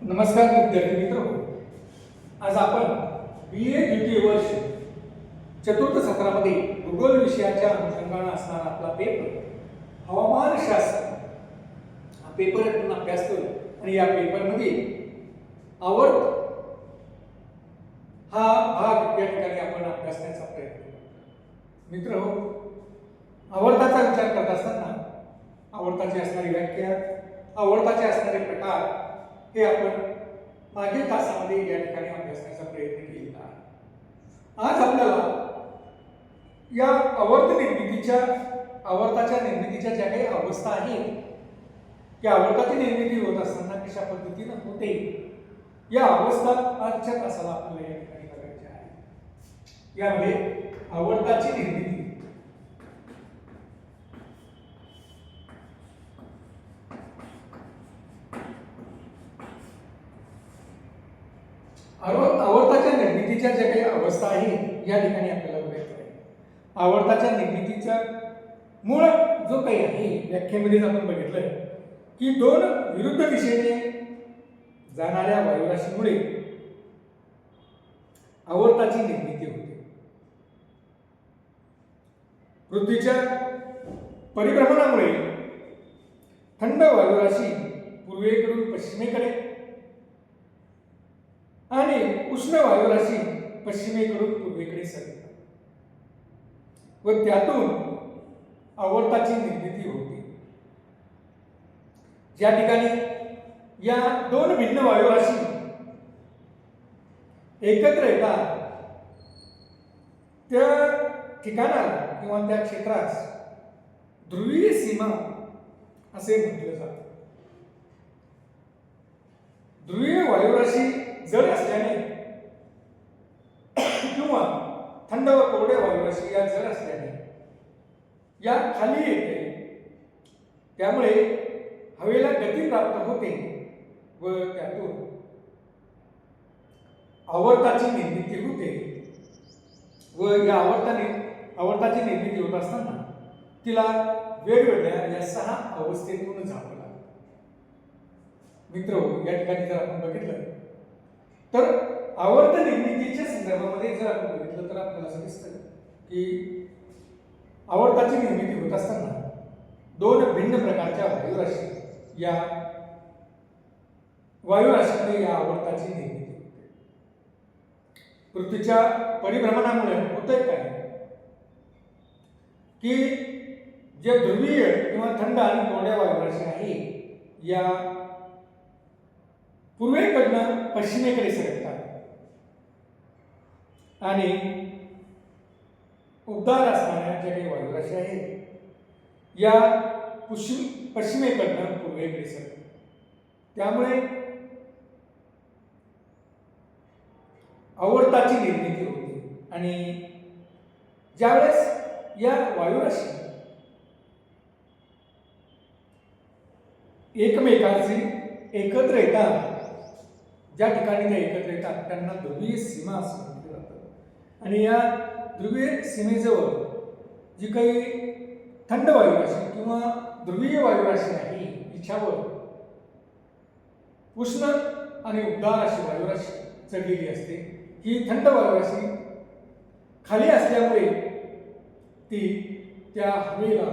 नमस्कार विद्यार्थी मित्र, आज आपण BA द्वितीय वर्ष चतुर्थ सत्रामध्ये भूगोल विषयाच्या अनुषंगाने असणारा आपला पेपर हवामानशास्त्र हा पेपर आपण अभ्यास करू आणि या पेपरमध्ये आवर्त हा भाग या ठिकाणी आपण अभ्यासण्याचा प्रयत्न करू. मित्र हो, आवर्ताचा विचार करत असताना आवर्ताची असणारी व्याख्या, आवर्ताचे असणारे प्रकार हे आपण मागील तासामध्ये या ठिकाणी अभ्यासण्याचा प्रयत्न केलेला आहे. आज आपल्याला या आवर्ताच्या निर्मितीच्या ज्या काही अवस्था आहेत त्या आवर्ताची निर्मिती होत असताना कशा पद्धतीने होते या अवस्था आजच्या तासाला आपल्याला या ठिकाणी बघायच्या आहे. यामध्ये आवर्ताची निर्मिती, आवर्ताच्या निर्मितीच्या ज्या काही अवस्था आहेत या ठिकाणी आपल्याला बघायचं आहे. आवर्ताच्या निर्मितीचा मूळ जो काही आहे व्याख्येमध्ये आपण बघितलंय की दोन विरुद्ध दिशेने जाणाऱ्या वायुराशीमुळे आवर्ताची निर्मिती होते. पृथ्वीच्या परिभ्रमणामुळे थंड वायुराशी पूर्वेकडून पश्चिमेकडे आणि उष्ण वायुराशी पश्चिमेकडून पूर्वेकडे सरकतात व त्यातून आवर्ताची निर्मिती होते. ज्या ठिकाणी या दोन भिन्न वायुराशी एकत्र येतात त्या ठिकाणाला किंवा त्या क्षेत्रास ध्रुवीय सीमा असे म्हटले जाते. ध्रुवीय वायुराशी जड असल्याने किंवा थंड व कोरड्या वायुराशी या जड असल्याने या खाली येते, त्यामुळे हवेला गती प्राप्त होते व त्यातून आवर्ताची निर्मिती होते व या आवर्ताची निर्मिती होत असताना तिला वेगवेगळ्या या 6 अवस्थेतून जावं लागतं. मित्र, या ठिकाणी जर आपण बघितलं तर आवर्त निर्मितीच्या संदर्भामध्ये जर आपण बघितलं तर आपल्याला असं दिसतं की आवर्ताची निर्मिती होत असताना दोन भिन्न प्रकारच्या वायुराशी या वायुराशीमध्ये या आवर्ताची निर्मिती होते. पृथ्वीच्या परिभ्रमणामुळे होतंय काय की जे ध्रुवीय किंवा थंड आणि कोरड्या वायुराशी आहे या पूर्वेकडनं पश्चिमेकडे सरकतात आणि उबदार असणाऱ्या ज्या काही वायुराशी आहेत या पश्चिमेकडनं पूर्वेकडे सरकतात. त्यामुळे आवर्ताची निर्मिती होते आणि ज्यावेळेस या वायुराशी एकमेकांशी एकत्र येतात, ज्या ठिकाणी ते एकत्र येतात त्यांना ध्रुवीय सीमा असं म्हटलं जातं. आणि या ध्रुवीय सीमेजवळ जी काही थंड वायुराशी किंवा ध्रुवीय वायुराशी आहे तिच्यावर उष्ण आणि उबदार अशी वायुराशी चढलेली असते. ही थंड वायुराशी खाली असल्यामुळे ती त्या हवेला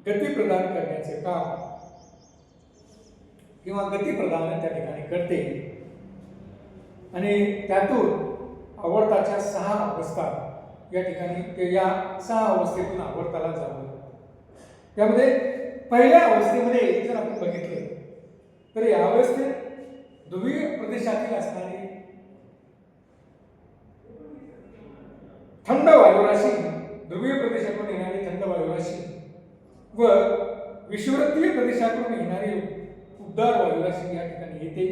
गती प्रदान करण्याचे काम किंवा गती प्रदान त्या ठिकाणी करते आणि त्यातून आवर्ताच्या 6 अवस्था या ठिकाणी ते या 6 अवस्थेतून आवर्ताला जावं. त्यामध्ये पहिल्या अवस्थेमध्ये जर आपण बघितलं तर या अवस्थेत ध्रुवीय प्रदेशातील असणारी थंड वायुराशी, ध्रुवीय प्रदेशातून येणारी थंड वायुराशी व विषुववृत्तीय प्रदेशातून येणारी उबदार वायुराशी या ठिकाणी येते.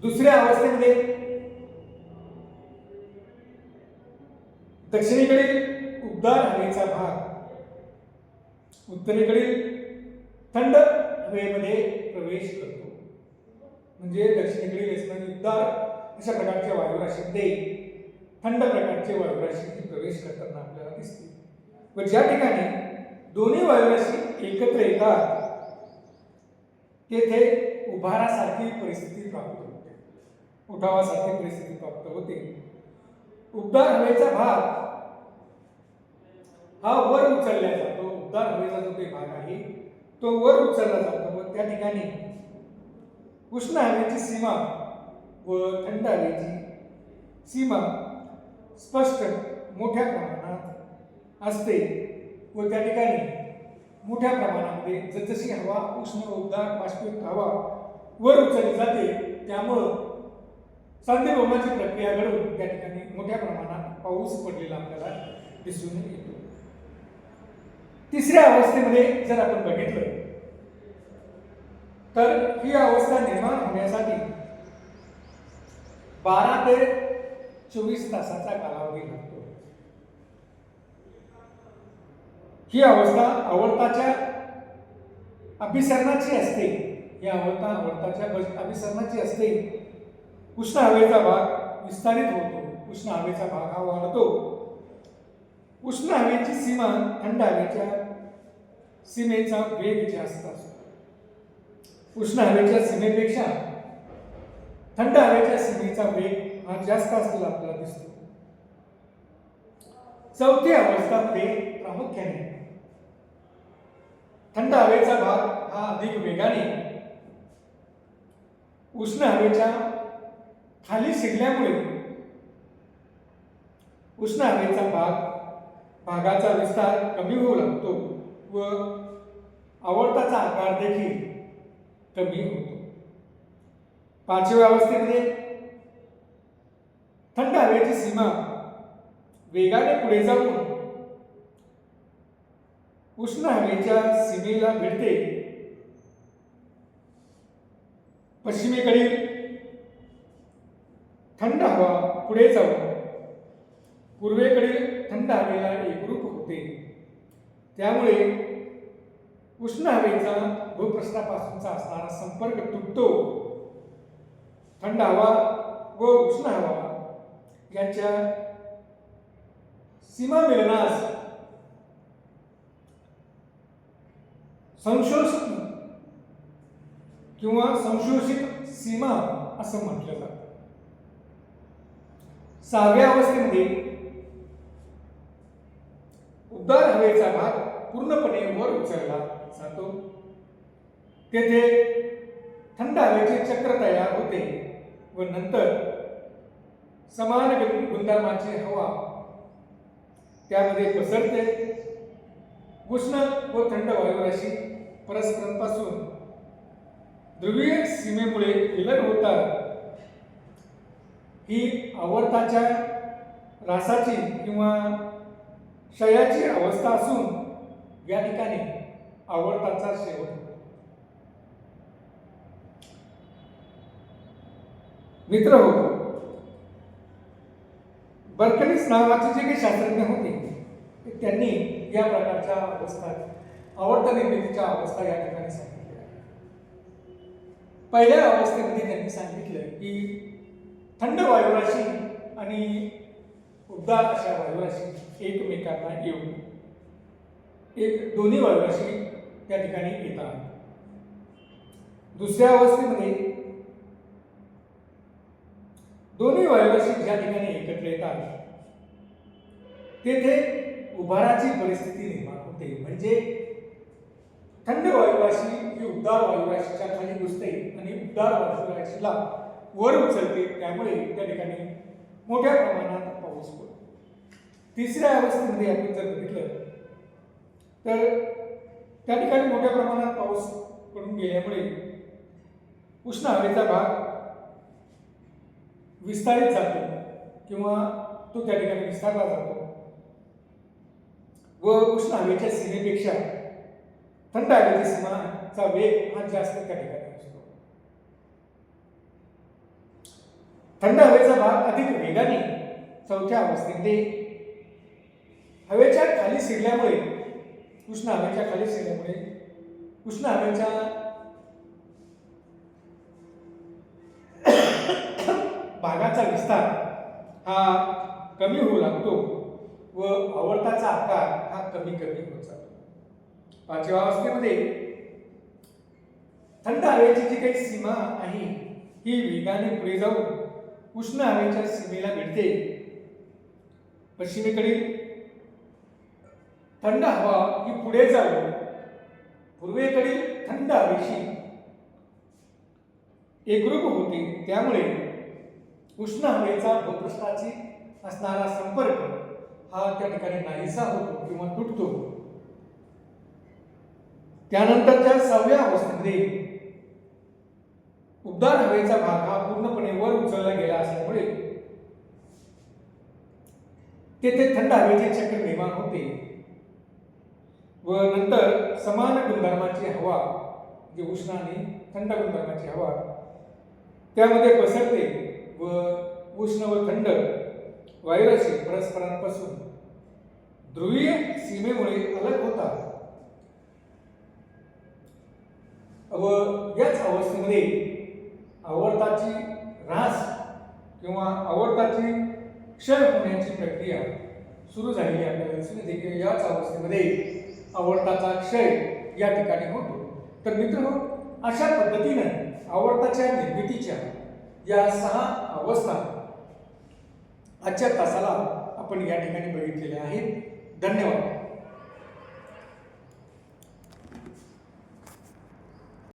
दुसऱ्या अवस्थेमध्ये दक्षिणेकडील उबदार हवेचा भाग उत्तरेकडील थंड हवेमध्ये प्रवेश करतो. म्हणजे दक्षिणेकडील असणारी उबदार अशा प्रकारच्या वायुराशीमध्ये थंड प्रकारचे वायुराशी प्रवेश करताना आपल्याला दिसते. व ज्या ठिकाणी दोन्ही वायुराशी एकत्र येतात तेथे उभारासारखी परिस्थिती प्राप्त होते, उठावासारखी परिस्थिती प्राप्त होते. उबदार हवेचा भाग हा वर उचलला जातो. उबदार हवेचा जो काही भाग आहे तो वर उचलला जातो व त्या ठिकाणी उष्ण हवेची सीमा व थंड हवेची सीमा स्पष्ट मोठ्या प्रमाणात असते व त्या ठिकाणी मोठ्या प्रमाणामध्ये जसजशी हवा उष्ण उबदार बाष्पीभूत हवा वर उचलली जाते त्यामुळं सांद्रीभवनाची प्रक्रिया घडून त्या ठिकाणी मोठ्या प्रमाणात पाऊस पडलेला आपल्याला दिसून येतो. तिसऱ्या अवस्थेमध्ये जर आपण बघितलं तर ही अवस्था निर्माण होण्यासाठी 12 ते 24 तासाचा कालावधी लागतो. ही अवस्था आवर्ताच्या अभिसरणाची असते. ही अवस्था आवर्ताच्या अभिसरणाची असते. उष्ण हवेचा भाग विस्तारित होतो, उष्ण हवेचा भाग हा वाढतो. उष्ण हवेची सीमा थंड हवेच्या सीमेचा वेग जास्त असतो. उष्ण हवेच्या सीमेपेक्षा थंड हवेच्या सीमेचा वेग हा जास्त असलेला आपल्याला दिसतो. चौथी अवस्था प्रामुख्याने थंड हवेचा भाग हा अधिक वेगाने उष्ण हवेच्या खाली शिरल्यामुळे उष्ण हवेचा भागाचा विस्तार कमी होऊ लागतो व आवर्ताचा आकार देखील कमी होतो. पाचव्या अवस्थेमध्ये थंड हवेची सीमा वेगाने पुढे जाऊन उष्ण हवेच्या सीमेला भिडते. पश्चिमेकडील थंड हवा पुढे जाऊन पूर्वेकडील थंड हवेला एकरूप होते. त्यामुळे उष्ण हवेचा भूपृष्ठापासूनचा असणारा संपर्क तुटतो. थंड हवा व उष्ण हवा यांच्या सीमा मिलनास संशोषण किंवा संशोषित सीमा असं म्हटलं जातं. सहाव्या अवस्थेमध्ये उबदार हवेचा भाग पूर्णपणे वर उचलला जातो. तेथे थंड हवेचे चक्र तयार होते व नंतर समान गुणधर्माची हवा त्यामध्ये पसरते. उष्ण व थंड वायुराशी परस्परांपासून ध्रुवीय सीमेमुळे विलग होतात. ही आवर्ताच्या रासाची किंवा क्षयाची अवस्था असून या ठिकाणी आवर्ताचा शेवट होतो. मित्र हो, बर्कलीस नावाचे जे काही शास्त्रज्ञ होते त्यांनी या प्रकारच्या अवस्था आवर्त निर्मितीच्या अवस्था या ठिकाणी सांगितल्या. पहिल्या अवस्थेमध्ये त्यांनी सांगितलं की थंड वायुराशी आणि उबदार अशा वायुराशी एकमेकांना येऊन दोन्ही वायुराशी त्या ठिकाणी येतात. दुसऱ्या अवस्थेमध्ये दोन्ही वायुराशी ज्या ठिकाणी एकत्र येतात तेथे उभाराची परिस्थिती निर्माण होते. म्हणजे थंड वायुराशी ही उबदार वायुराशीच्या खाली घुसते आणि उबदार वायुराशीला वर उचलते. त्यामुळे त्या ठिकाणी मोठ्या प्रमाणात पाऊस पडतो. तिसऱ्या अवस्थेमध्ये आपण जर बघितलं तर त्या ठिकाणी मोठ्या प्रमाणात पाऊस पडून गेल्यामुळे उष्ण हवेचा भाग विस्तारित जातो किंवा तो त्या ठिकाणी विस्तारला जातो व उष्ण हवेच्या सीमेपेक्षा थंड हवेच्या सीमाचा वेग हा जास्त त्या ठिकाणी असतो. थंड हवेचा भाग अधिक वेगाने चौथ्या अवस्थेमध्ये हवेच्या खाली शिरल्यामुळे उष्ण हवेच्या खाली शिरल्यामुळे उष्ण हवेच्या भागाचा विस्तार हा कमी होऊ लागतो व आवर्ताचा आकार हा कमी होत जातो. पाचव्या अवस्थेमध्ये थंड हवेची जी काही सीमा आहे ही वेगाने पुढे जाऊन उष्ण हवेच्या सीमेला भिडते. पश्चिमेकडील थंड हवा ही पुढे जाऊन पूर्वेकडील थंड हवेशी एकरूप होते. त्यामुळे उष्ण हवेचा भूपृष्ठाशी असणारा संपर्क हा त्या ठिकाणी नाहीसा होतो किंवा तुटतो. त्यानंतरच्या 6व्या अवस्थेमध्ये उबदार हवेचा भाग हा पूर्णपणे वर उचलला गेला असल्यामुळे तेथे थंड हवेचे चक्र निर्माण होते व नंतर समान गुणधर्माची हवा, जी उष्ण आणि थंड गुणधर्माची हवा त्यामध्ये पसरते व उष्ण व थंड वायुराशी परस्परांपासून ध्रुवीय सीमेमुळे अलग होतात व याच अवस्थेमध्ये आवर्ताची ऱ्हास किंवा आवर्ताची क्षय होण्याची प्रक्रिया सुरू झालेली आपल्याला दिसून येते की याच अवस्थेमध्ये आवर्ताचा क्षय या ठिकाणी होतो. तर मित्रांनो, अशा पद्धतीनं आवर्ताच्या निर्मितीच्या या 6 अवस्था आजच्या तासाला आपण या ठिकाणी बघितलेल्या आहेत. धन्यवाद.